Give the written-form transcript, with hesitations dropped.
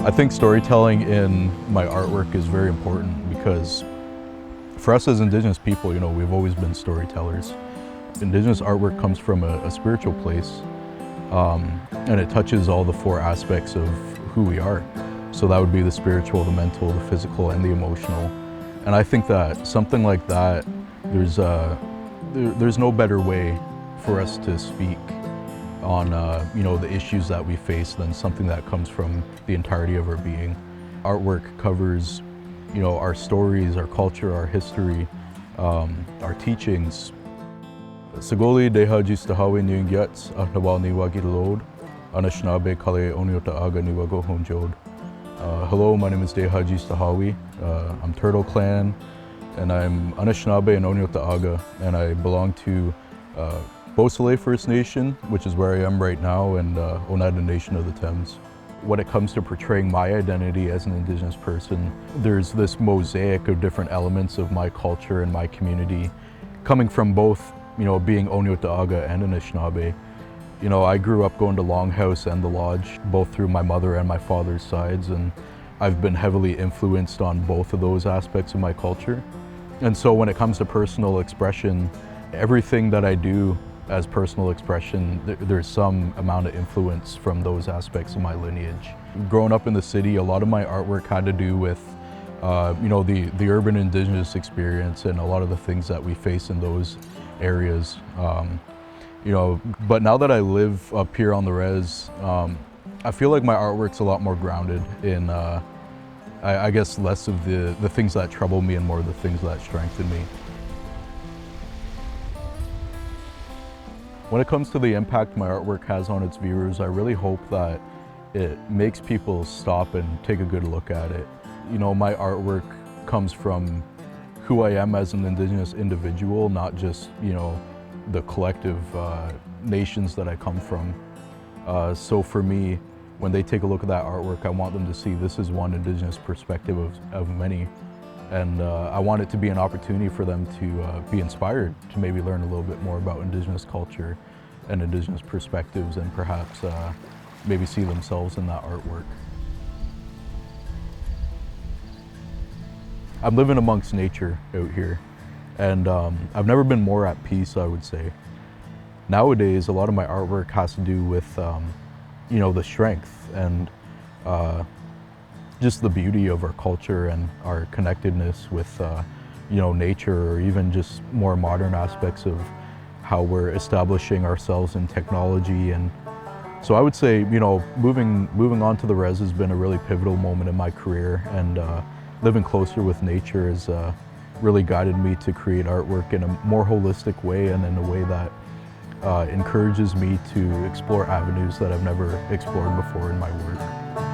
I think storytelling in my artwork is very important because for us as Indigenous people, we've always been storytellers. Indigenous artwork comes from a spiritual place, and it touches all the four aspects of who we are. So that would be the spiritual, the mental, the physical, and the emotional. And I think that something like that, there's no better way for us to speak on the issues that we face than something that comes from the entirety of our being. Artwork covers our stories, our culture, our history, our teachings. Sagoli deha jistahawe nyungyats ahnawal niwagi lod anashnabe kale onyota aga niwago honjod. Hello, my name is Deha Jistahawe. I'm Turtle Clan, and I'm Anishinaabe and Onyota Aga, and I belong to Beausoleil First Nation, which is where I am right now, and Oneida Nation of the Thames. When it comes to portraying my identity as an Indigenous person, there's this mosaic of different elements of my culture and my community, coming from both, being Onyota Aga and Anishinaabe. I grew up going to Longhouse and the Lodge, both through my mother and my father's sides, and I've been heavily influenced on both of those aspects of my culture. And so when it comes to personal expression, everything that I do as personal expression, there's some amount of influence from those aspects of my lineage. Growing up in the city, a lot of my artwork had to do with the urban Indigenous experience and a lot of the things that we face in those areas. But now that I live up here on the res, I feel like my artwork's a lot more grounded in, I guess, less of the things that trouble me and more of the things that strengthen me. When it comes to the impact my artwork has on its viewers, I really hope that it makes people stop and take a good look at it. My artwork comes from who I am as an Indigenous individual, not just, the collective nations that I come from. So for me, when they take a look at that artwork, I want them to see this is one Indigenous perspective of many. And I want it to be an opportunity for them to be inspired to maybe learn a little bit more about Indigenous culture and Indigenous perspectives, and perhaps maybe see themselves in that artwork. I'm living amongst nature out here, and I've never been more at peace, I would say. Nowadays, a lot of my artwork has to do with, the strength and just the beauty of our culture and our connectedness with, nature, or even just more modern aspects of how we're establishing ourselves in technology. And so I would say, moving on to the res has been a really pivotal moment in my career, and living closer with nature has really guided me to create artwork in a more holistic way, and in a way that encourages me to explore avenues that I've never explored before in my work.